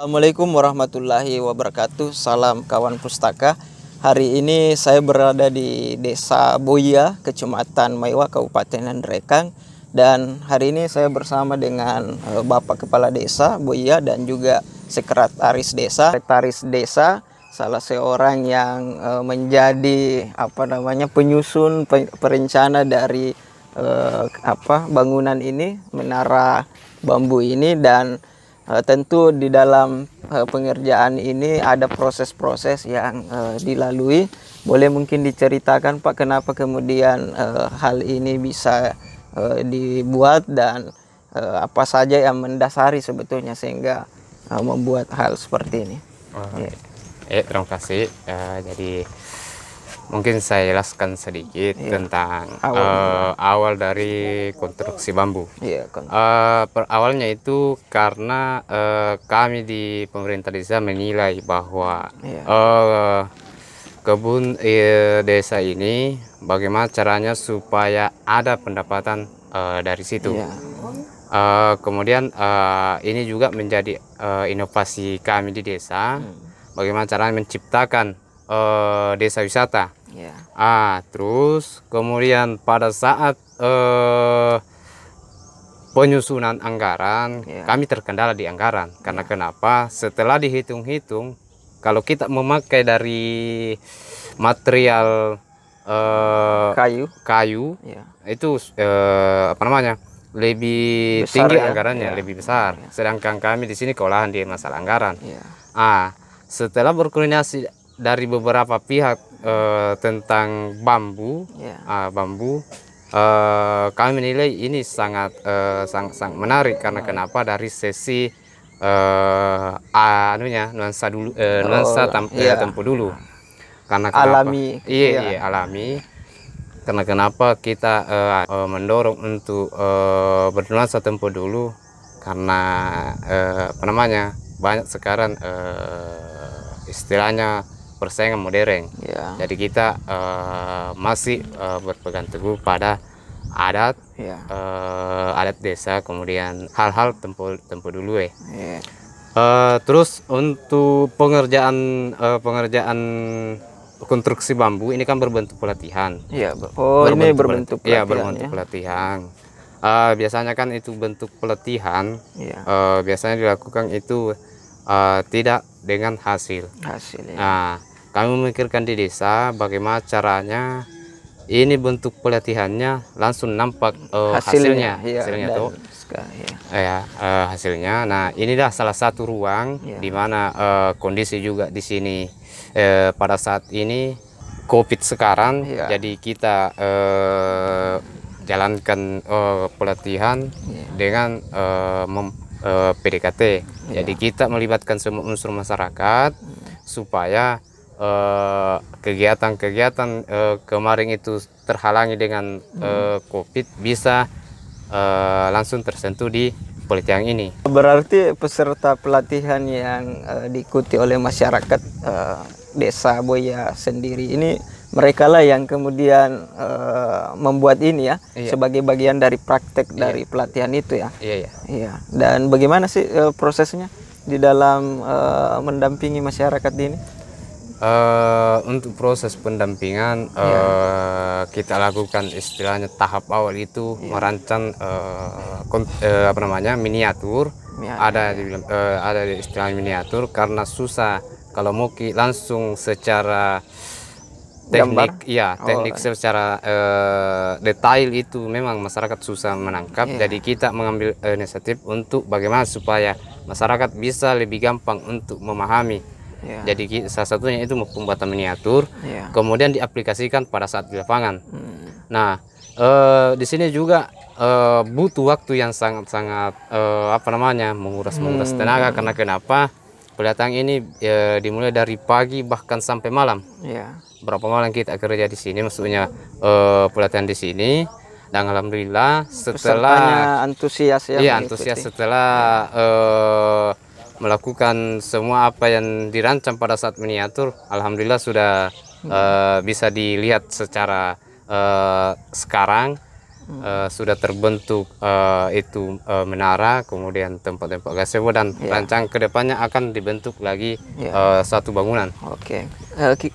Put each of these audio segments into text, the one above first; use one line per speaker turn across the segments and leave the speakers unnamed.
Assalamualaikum warahmatullahi wabarakatuh. Salam kawan pustaka. Hari ini saya berada di Desa Boya, Kecamatan Maiwa, Kabupaten Nandrekang. Dan hari ini saya bersama dengan Bapak Kepala Desa Boya dan juga Sekretaris Desa. Sekretaris Desa salah seorang yang menjadi penyusun perencana dari bangunan ini, menara bambu ini. Dan tentu di dalam pengerjaan ini ada proses-proses yang dilalui. Boleh mungkin diceritakan Pak, kenapa kemudian hal ini bisa dibuat dan apa saja yang mendasari sebetulnya sehingga membuat hal seperti ini.
Terima kasih. Jadi mungkin saya jelaskan sedikit tentang awal dari konstruksi bambu. Awalnya itu karena kami di pemerintah desa menilai bahwa kebun desa ini bagaimana caranya supaya ada pendapatan dari situ. Kemudian ini juga menjadi inovasi kami di desa, bagaimana caranya menciptakan desa wisata. Terus kemudian pada saat penyusunan anggaran, kami terkendala di anggaran. Karena kenapa? Setelah dihitung-hitung, kalau kita memakai dari material kayu itu lebih besar, tinggi anggarannya, lebih besar. Sedangkan kami di sini keolahan di masalah anggaran. Setelah berkoordinasi dari beberapa pihak tentang bambu, kami menilai ini sangat menarik. Karena kenapa? Dari sesi nuansa tempo dulu. Karena
alami.
Alami. Karena kenapa kita mendorong untuk bernuansa tempo dulu? Karena banyak sekarang istilahnya persaingan modern. Jadi kita masih berpegang teguh pada adat, adat desa, kemudian hal-hal tempo dulu. Terus untuk pengerjaan konstruksi bambu ini kan berbentuk pelatihan.
Ini berbentuk pelatihan.
Berbentuk pelatihan. Biasanya kan itu bentuk pelatihan. Biasanya dilakukan itu tidak dengan hasil. Kami memikirkan di desa bagaimana caranya ini bentuk pelatihannya langsung nampak hasilnya. Hasilnya. Nah, inilah salah satu ruang di mana kondisi juga di sini pada saat ini COVID sekarang. Jadi kita jalankan pelatihan dengan PDKT. Jadi kita melibatkan semua unsur masyarakat supaya kegiatan-kegiatan kemarin itu terhalangi dengan COVID bisa langsung tersentuh di pelatihan ini.
Berarti peserta pelatihan yang diikuti oleh masyarakat Desa Boya sendiri ini, mereka lah yang kemudian membuat ini sebagai bagian dari praktek dari pelatihan itu ya. Dan bagaimana sih prosesnya di dalam mendampingi masyarakat ini?
Untuk proses pendampingan kita lakukan istilahnya tahap awal itu merancang miniatur. Ada istilah miniatur karena susah kalau mau langsung secara teknik. Teknik secara detail itu memang masyarakat susah menangkap. Jadi kita mengambil inisiatif untuk bagaimana supaya masyarakat bisa lebih gampang untuk memahami. Jadi salah satunya itu pembuatan miniatur, kemudian diaplikasikan pada saat di lapangan. Nah, di sini juga butuh waktu yang sangat-sangat apa namanya, menguras tenaga. Karena kenapa? Pelatihan ini dimulai dari pagi bahkan sampai malam.
Ya.
Berapa malam kita kerja di sini, maksudnya pelatihan di sini. Dan alhamdulillah setelah
antusias ya.
Iya, antusias setelah melakukan semua apa yang dirancang pada saat miniatur, alhamdulillah sudah bisa dilihat secara sekarang. Sudah terbentuk itu menara, kemudian tempat-tempat gazebo, dan rancang kedepannya akan dibentuk lagi satu bangunan.
Oke.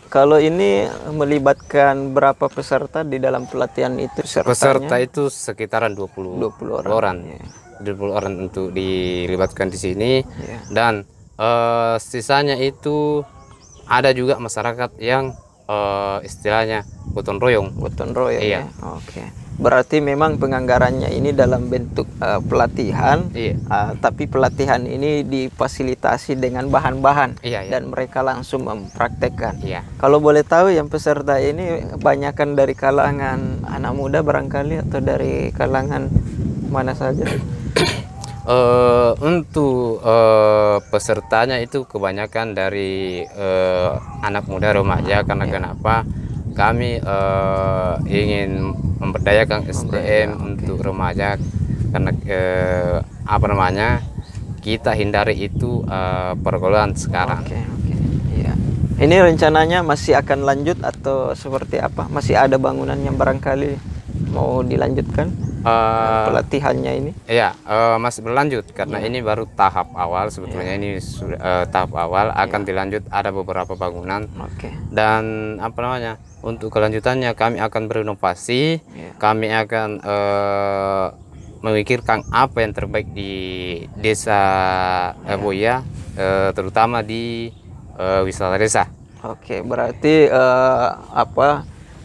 Kalau ini melibatkan berapa peserta di dalam pelatihan itu?
Peserta itu sekitaran 20 orang.
Ya.
20 orang untuk dilibatkan di sini. Dan sisanya itu ada juga masyarakat yang istilahnya gotong royong.
Gotong royong.
Iya.
Ya. Oke. Berarti memang penganggarannya ini dalam bentuk pelatihan, tapi pelatihan ini difasilitasi dengan bahan-bahan dan mereka langsung mempraktekkan. Kalau boleh tahu yang peserta ini kebanyakan dari kalangan anak muda barangkali, atau dari kalangan mana saja?
Untuk pesertanya itu kebanyakan dari anak muda remaja. Karena kenapa? Kami ingin memberdayakan SDM untuk remaja, karena apa namanya, kita hindari itu pergaulan sekarang.
Iya. Ini rencananya masih akan lanjut atau seperti apa? Masih ada bangunan yang barangkali mau dilanjutkan pelatihannya ini?
Iya, masih berlanjut karena ini baru tahap awal sebetulnya. Ini sudah tahap awal, akan dilanjut ada beberapa bangunan. Dan apa namanya? Untuk kelanjutannya kami akan berinovasi, kami akan memikirkan apa yang terbaik di desa Boya, terutama di wisata desa.
Oke, berarti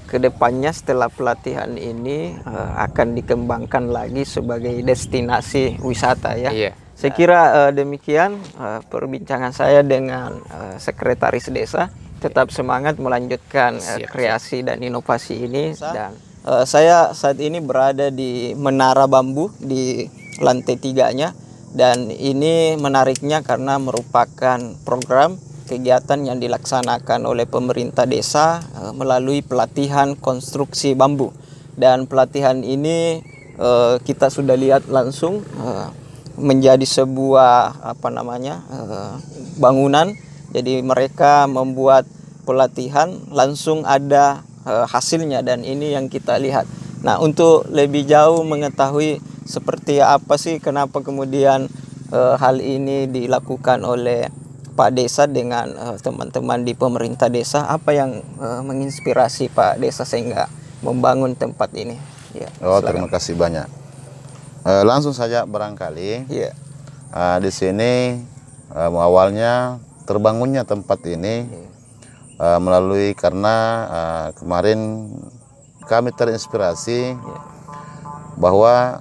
kedepannya setelah pelatihan ini akan dikembangkan lagi sebagai destinasi wisata ya? Iya. Saya kira demikian perbincangan saya dengan Sekretaris Desa. Tetap semangat melanjutkan kreasi dan inovasi ini. Dan saya saat ini berada di Menara Bambu di lantai 3-nya, dan ini menariknya karena merupakan program kegiatan yang dilaksanakan oleh pemerintah desa melalui pelatihan konstruksi bambu. Dan pelatihan ini kita sudah lihat langsung menjadi sebuah bangunan. Jadi mereka membuat pelatihan langsung ada hasilnya, dan ini yang kita lihat. Nah, untuk lebih jauh mengetahui seperti apa sih, kenapa kemudian hal ini dilakukan oleh Pak Desa dengan teman-teman di pemerintah desa, apa yang menginspirasi Pak Desa sehingga membangun tempat ini? Ya,
terima kasih banyak. Langsung saja barangkali. Di sini awalnya terbangunnya tempat ini melalui karena kemarin kami terinspirasi bahwa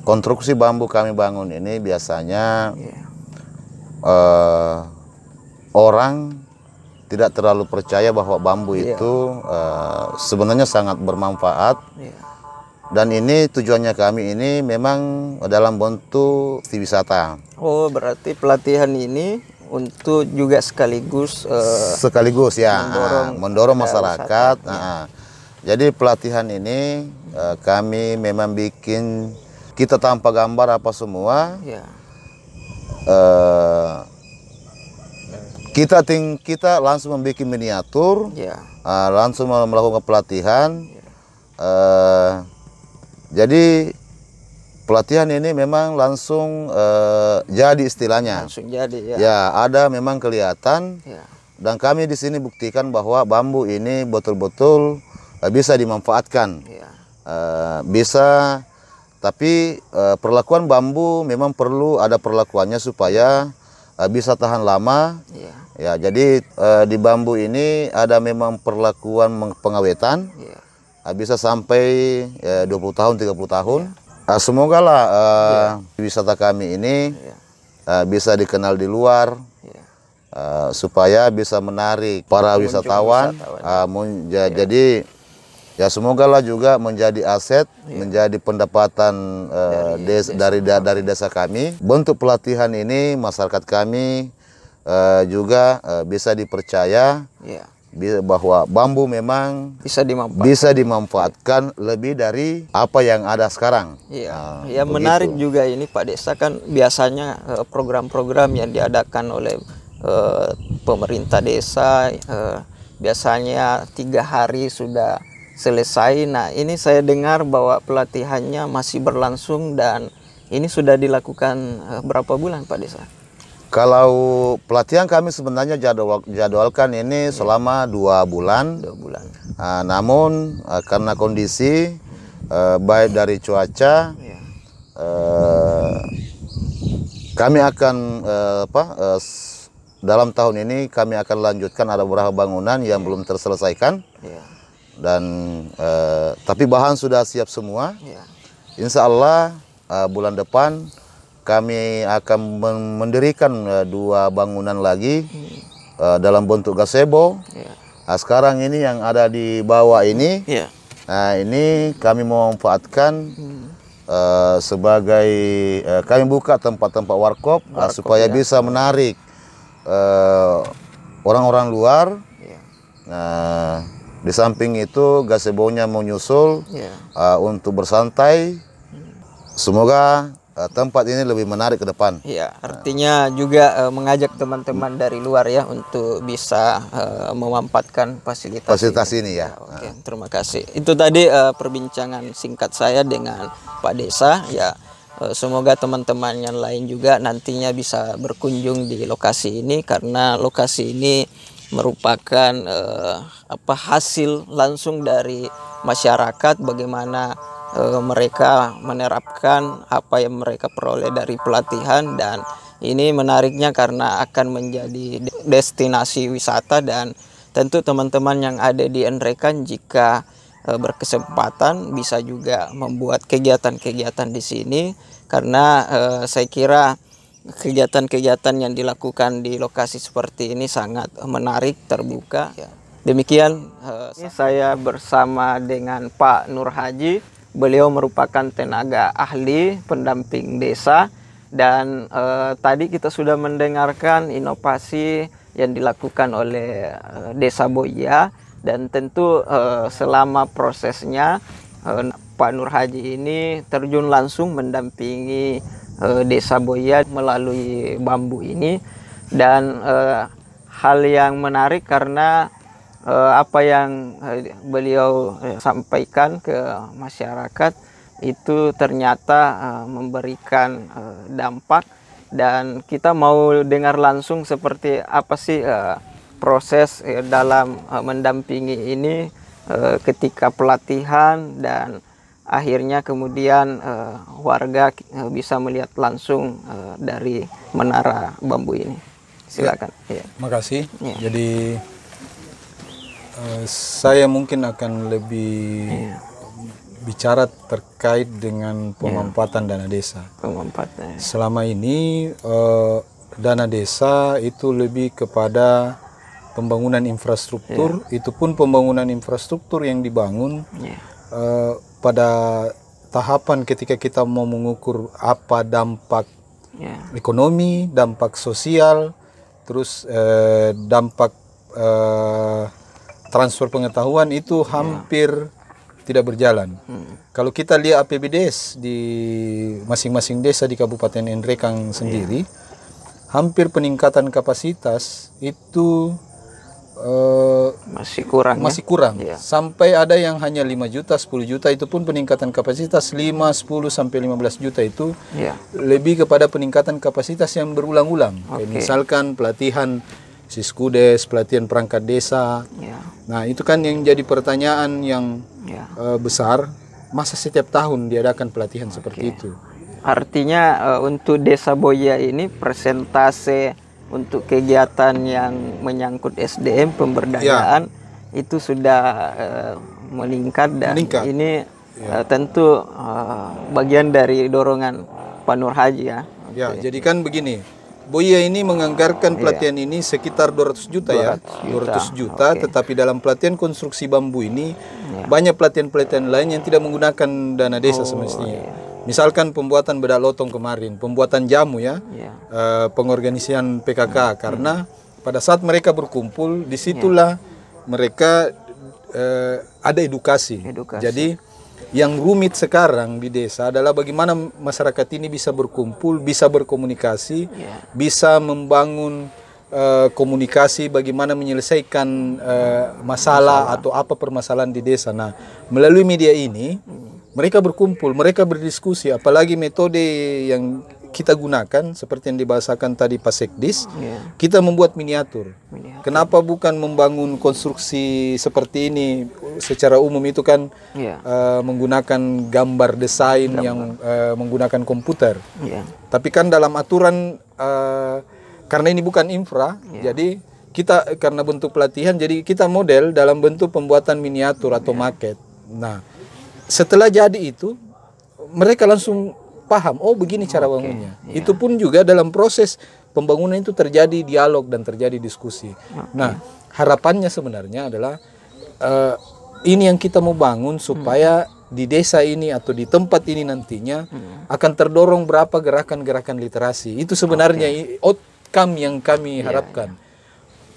konstruksi bambu kami bangun ini biasanya orang tidak terlalu percaya bahwa bambu itu sebenarnya sangat bermanfaat. Dan ini tujuannya kami ini memang dalam bentuk wisata. Oh,
berarti pelatihan ini untuk juga sekaligus
mendorong masyarakat. Jadi pelatihan ini kami memang bikin, kita tanpa gambar apa semua. Kita langsung membuat miniatur, langsung melakukan pelatihan. Jadi pelatihan ini memang langsung jadi istilahnya.
Langsung jadi
ya. Ada memang kelihatan. Dan kami di sini buktikan bahwa bambu ini betul-betul bisa dimanfaatkan. Bisa, tapi perlakuan bambu memang perlu ada perlakuannya supaya bisa tahan lama. Ya, jadi di bambu ini ada memang perlakuan pengawetan. Bisa sampai 20 tahun, 30 tahun. Semoga lah wisata kami ini bisa dikenal di luar, supaya bisa menarik para wisatawan. Jadi Ya semogalah juga menjadi aset, menjadi pendapatan dari desa kami. Bentuk pelatihan ini masyarakat kami juga bisa dipercaya bahwa bambu memang bisa dimanfaatkan lebih dari apa yang ada sekarang.
Ya menarik juga ini Pak Desa, kan biasanya program-program yang diadakan oleh pemerintah desa biasanya 3 hari sudah selesai. Nah ini saya dengar bahwa pelatihannya masih berlangsung dan ini sudah dilakukan berapa bulan Pak Desa?
Kalau pelatihan kami sebenarnya jadwalkan ini selama 2 bulan.
2 bulan.
Namun karena kondisi baik dari cuaca, kami akan dalam tahun ini kami akan lanjutkan, ada beberapa bangunan yang belum terselesaikan. Dan tapi bahan sudah siap semua. Insya Allah bulan depan kami akan mendirikan 2 bangunan lagi dalam bentuk gazebo. Sekarang ini yang ada di bawah ini, ini kami memanfaatkan sebagai kami buka tempat-tempat warkop supaya bisa menarik orang-orang luar. Di samping itu gazebo-nya menyusul untuk bersantai. Semoga tempat ini lebih menarik ke depan.
Ya, artinya juga mengajak teman-teman dari luar ya untuk bisa memanfaatkan fasilitas
ini ya.
Oke, terima kasih. Itu tadi perbincangan singkat saya dengan Pak Desa ya. Semoga teman-teman yang lain juga nantinya bisa berkunjung di lokasi ini, karena lokasi ini merupakan hasil langsung dari masyarakat, bagaimana mereka menerapkan apa yang mereka peroleh dari pelatihan. Dan ini menariknya karena akan menjadi destinasi wisata, dan tentu teman-teman yang ada di Nrekan jika berkesempatan bisa juga membuat kegiatan-kegiatan di sini, karena saya kira kegiatan-kegiatan yang dilakukan di lokasi seperti ini sangat menarik, terbuka. Demikian saya bersama dengan Pak Nur Haji. Beliau merupakan tenaga ahli pendamping desa, dan tadi kita sudah mendengarkan inovasi yang dilakukan oleh Desa Boya, dan tentu selama prosesnya Pak Nur Haji ini terjun langsung mendampingi Desa Boya melalui bambu ini. Dan hal yang menarik karena apa yang beliau sampaikan ke masyarakat itu ternyata memberikan dampak, dan kita mau dengar langsung seperti apa sih proses dalam mendampingi ini ketika pelatihan, dan akhirnya kemudian warga bisa melihat langsung dari menara bambu ini. Silakan.
Makasih. Jadi saya mungkin akan lebih bicara terkait dengan pemanfaatan dana desa. Selama ini dana desa itu lebih kepada pembangunan infrastruktur. Itu pun pembangunan infrastruktur yang dibangun pada tahapan ketika kita mau mengukur apa dampak ekonomi, dampak sosial, terus dampak transfer pengetahuan, itu hampir tidak berjalan. Kalau kita lihat APBDes di masing-masing desa di Kabupaten Nrekang sendiri, hampir peningkatan kapasitas itu
masih kurang.
Sampai ada yang hanya 5 juta, 10 juta, itu pun peningkatan kapasitas 5, 10 sampai 15 juta itu lebih kepada peningkatan kapasitas yang berulang-ulang. Misalkan pelatihan Siskudes, pelatihan perangkat desa. Nah, itu kan yang jadi pertanyaan yang besar, masa setiap tahun diadakan pelatihan seperti itu?
Artinya untuk Desa Boya ini persentase untuk kegiatan yang menyangkut SDM pemberdayaan itu sudah meningkat, dan ini tentu bagian dari dorongan Pak Nur Haji ya.
Jadi kan begini, Boya ini menganggarkan pelatihan ini sekitar 200 juta 200 juta, tetapi dalam pelatihan konstruksi bambu ini banyak pelatihan-pelatihan lain yang tidak menggunakan dana desa semestinya. Misalkan pembuatan bedak lotong kemarin, pembuatan jamu ya, pengorganisian PKK, karena pada saat mereka berkumpul, disitulah mereka ada edukasi. Jadi yang rumit sekarang di desa adalah bagaimana masyarakat ini bisa berkumpul, bisa berkomunikasi, bisa membangun komunikasi, bagaimana menyelesaikan masalah atau apa permasalahan di desa. Nah, melalui media ini mereka berkumpul, mereka berdiskusi, apalagi metode yang kita gunakan seperti yang dibahasakan tadi Pak Sekdis, kita membuat miniatur. Kenapa bukan membangun konstruksi seperti ini? Secara umum itu kan menggunakan gambar desain yang menggunakan komputer. Tapi kan dalam aturan, karena ini bukan infra, jadi kita karena bentuk pelatihan, jadi kita model dalam bentuk pembuatan miniatur atau maket. Nah, setelah jadi itu, mereka langsung paham, oh begini cara bangunnya. Itu pun juga dalam proses pembangunan itu terjadi dialog dan terjadi diskusi. Nah, harapannya sebenarnya adalah ini yang kita mau bangun supaya di desa ini atau di tempat ini nantinya akan terdorong berapa gerakan-gerakan literasi. Itu sebenarnya outcome yang kami harapkan.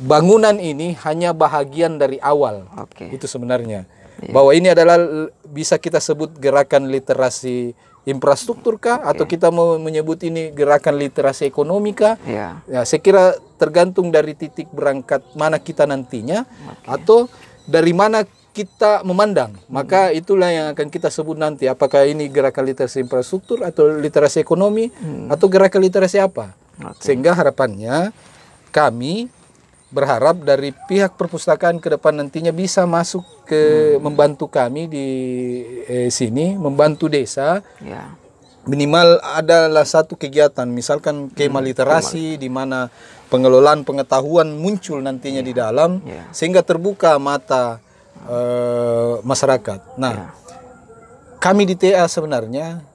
Bangunan ini hanya bahagian dari awal. Itu sebenarnya. Bahwa ini adalah bisa kita sebut gerakan literasi infrastruktur kah, atau kita mau menyebut ini gerakan literasi ekonomi kah? Ya, saya kira tergantung dari titik berangkat mana kita nantinya, atau dari mana kita memandang. Maka itulah yang akan kita sebut nanti, apakah ini gerakan literasi infrastruktur atau literasi ekonomi atau gerakan literasi apa. Sehingga harapannya kami berharap dari pihak perpustakaan ke depan nantinya bisa masuk ke membantu kami di sini, membantu desa. Minimal adalah satu kegiatan, misalkan kemah literasi di mana pengelolaan pengetahuan muncul nantinya di dalam, sehingga terbuka mata masyarakat. Nah, kami di TA sebenarnya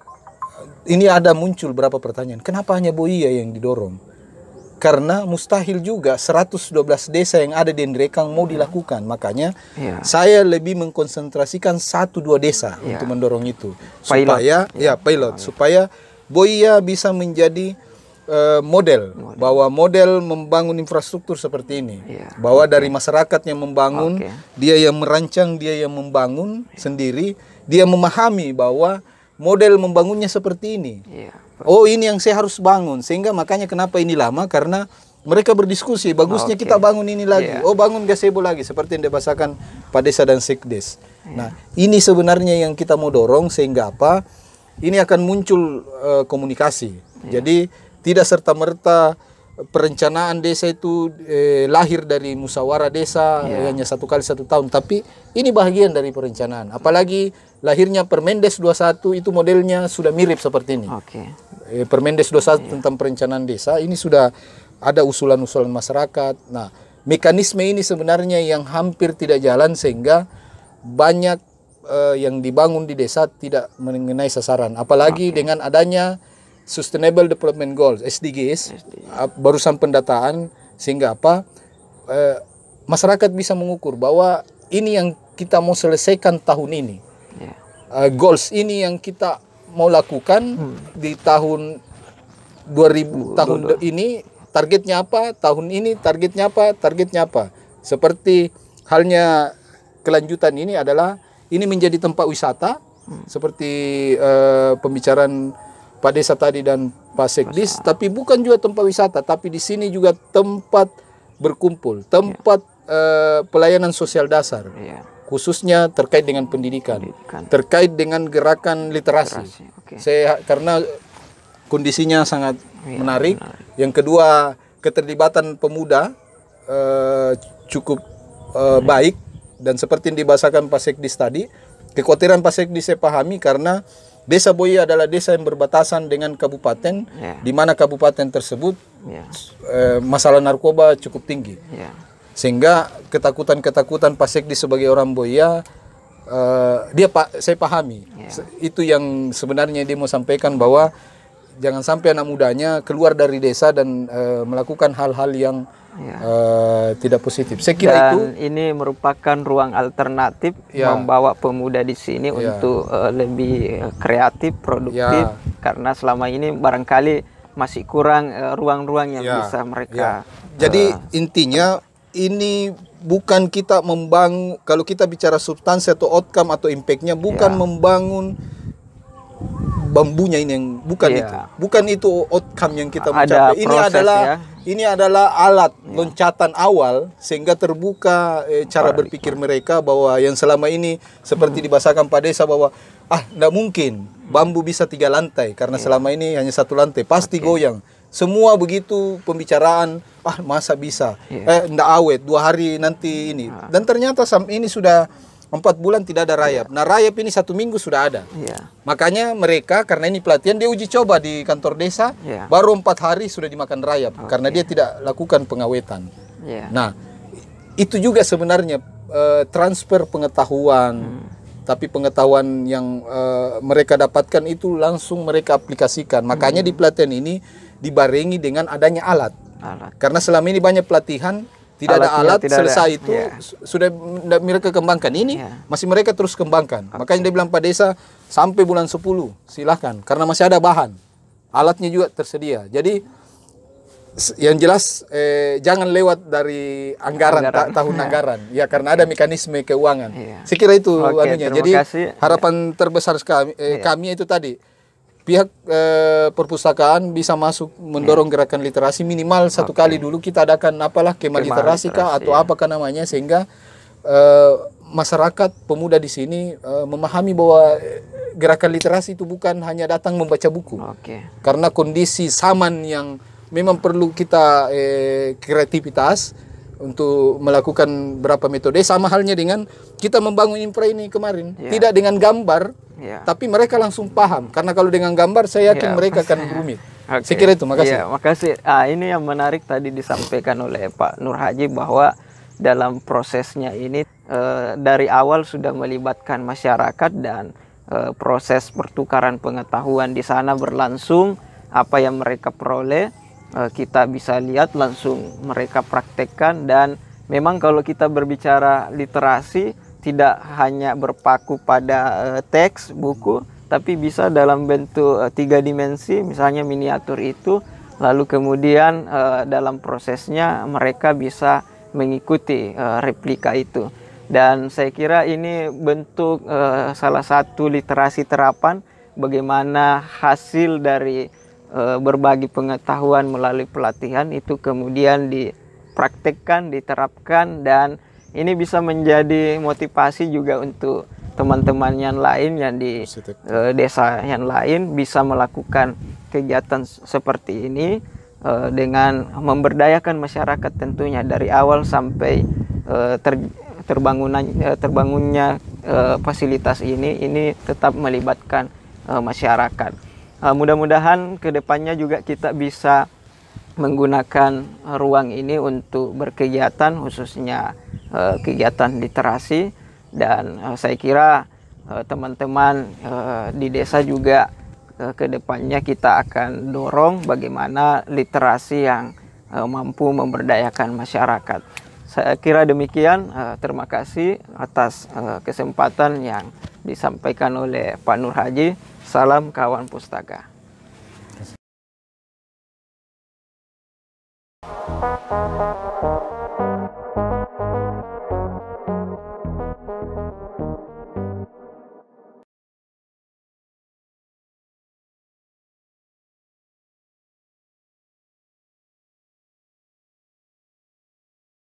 ini ada muncul berapa pertanyaan. Kenapa hanya Boia yang didorong? Karena mustahil juga 112 desa yang ada di Nrekang mau dilakukan. Makanya saya lebih mengkonsentrasikan 1-2 desa untuk mendorong itu. Supaya pilot, supaya Boia bisa menjadi model. Bahwa model membangun infrastruktur seperti ini. Bahwa dari masyarakat yang membangun, dia yang merancang, dia yang membangun sendiri, dia memahami bahwa model membangunnya seperti ini. Oh, ini yang saya harus bangun. Sehingga makanya kenapa ini lama, karena mereka berdiskusi, bagusnya kita bangun ini lagi. Oh, bangun gazebo lagi, seperti yang dibahasakan Pak Desa dan Sekdes. Nah, ini sebenarnya yang kita mau dorong, sehingga apa? Ini akan muncul komunikasi. Jadi tidak serta-merta perencanaan desa itu lahir dari musyawarah desa hanya 1 kali 1 tahun, tapi ini bagian dari perencanaan. Apalagi lahirnya Permendes 21 itu modelnya sudah mirip seperti ini. Permendes 21 tentang perencanaan desa ini sudah ada usulan-usulan masyarakat. Nah, mekanisme ini sebenarnya yang hampir tidak jalan, sehingga banyak yang dibangun di desa tidak mengenai sasaran. Apalagi dengan adanya Sustainable Development Goals (SDGs), barusan pendataan, sehingga apa? Masyarakat bisa mengukur bahwa ini yang kita mau selesaikan tahun ini. Goals ini yang kita mau lakukan di tahun 2000 tahun ini, targetnya apa? Tahun ini targetnya apa? Targetnya apa? Seperti halnya kelanjutan ini adalah ini menjadi tempat wisata seperti pembicaraan Pak Desa tadi dan Pak Sekdis, tapi bukan juga tempat wisata, tapi di sini juga tempat berkumpul, tempat pelayanan sosial dasar, khususnya terkait dengan pendidikan, terkait dengan gerakan literasi. Karena kondisinya sangat menarik. Yang kedua, keterlibatan pemuda cukup baik, dan seperti yang dibahasakan Pak Sekdis tadi, kekhawatiran Pak Sekdis saya pahami, karena Desa Boia adalah desa yang berbatasan dengan kabupaten, di mana kabupaten tersebut masalah narkoba cukup tinggi. Sehingga ketakutan-ketakutan Pak Sekdis sebagai orang Boia, saya pahami. Itu yang sebenarnya dia mau sampaikan, bahwa jangan sampai anak mudanya keluar dari desa dan melakukan hal-hal yang tidak positif. Saya kira
dan
itu
ini merupakan ruang alternatif membawa pemuda di sini untuk lebih kreatif, produktif, karena selama ini barangkali masih kurang ruang-ruang yang bisa mereka.
Jadi intinya ini bukan kita membangun, kalau kita bicara substansi atau outcome atau impact-nya, bukan membangun bambunya ini yang bukan itu outcome yang kita mencapai. Ini adalah alat loncatan awal sehingga terbuka cara berpikir mereka bahwa yang selama ini seperti dibahasakan Pak Desa bahwa tidak mungkin bambu bisa 3 lantai karena selama ini hanya 1 lantai, pasti goyang. Semua begitu pembicaraan, masa bisa, ndak awet 2 hari nanti ini. Dan ternyata ini sudah 4 bulan tidak ada rayap. Nah, rayap ini 1 minggu sudah ada. Makanya mereka, karena ini pelatihan, dia uji coba di kantor desa, baru 4 hari sudah dimakan rayap karena dia tidak lakukan pengawetan. Nah, itu juga sebenarnya transfer pengetahuan. Tapi pengetahuan yang mereka dapatkan itu langsung mereka aplikasikan. Makanya di pelatihan ini dibarengi dengan adanya alat. Karena selama ini banyak pelatihan tidak ada alat, selesai itu sudah mereka kembangkan. Ini masih mereka terus kembangkan. Makanya dia bilang Pak Desa sampai bulan 10 silahkan, karena masih ada bahan. Alatnya juga tersedia. Jadi yang jelas jangan lewat dari anggaran. Tahun anggaran. Ya, karena ada mekanisme keuangan. Saya kira itu anunya. Jadi harapan terbesar kami itu tadi. Pihak perpustakaan bisa masuk mendorong gerakan literasi minimal 1 kali dulu kita adakan kemah literasi atau apakah namanya, sehingga masyarakat pemuda di sini memahami bahwa gerakan literasi itu bukan hanya datang membaca buku. Karena kondisi zaman yang memang perlu kita kreativitas untuk melakukan berapa metode, sama halnya dengan kita membangun infra ini kemarin, tidak dengan gambar, tapi mereka langsung paham. Karena kalau dengan gambar, saya yakin mereka akan rumit. Saya kira itu, makasih.
Makasih. Ini yang menarik tadi disampaikan oleh Pak Nur Haji bahwa dalam prosesnya ini dari awal sudah melibatkan masyarakat dan proses pertukaran pengetahuan di sana berlangsung. Apa yang mereka peroleh kita bisa lihat langsung mereka praktekkan, dan memang kalau kita berbicara literasi tidak hanya berpaku pada teks buku, tapi bisa dalam bentuk 3 dimensi, misalnya miniatur itu, lalu kemudian dalam prosesnya mereka bisa mengikuti replika itu. Dan saya kira ini bentuk salah satu literasi terapan, bagaimana hasil dari berbagi pengetahuan melalui pelatihan itu kemudian dipraktekkan, diterapkan, dan ini bisa menjadi motivasi juga untuk teman-teman yang lain yang di desa yang lain bisa melakukan kegiatan seperti ini dengan memberdayakan masyarakat tentunya dari awal sampai terbangunnya fasilitas ini tetap melibatkan masyarakat. Mudah-mudahan kedepannya juga kita bisa menggunakan ruang ini untuk berkegiatan, khususnya kegiatan literasi. Dan saya kira teman-teman di desa juga kedepannya kita akan dorong bagaimana literasi yang mampu memberdayakan masyarakat. Saya kira demikian. Terima kasih atas kesempatan yang disampaikan oleh Pak Nur Haji. Salam kawan pustaka.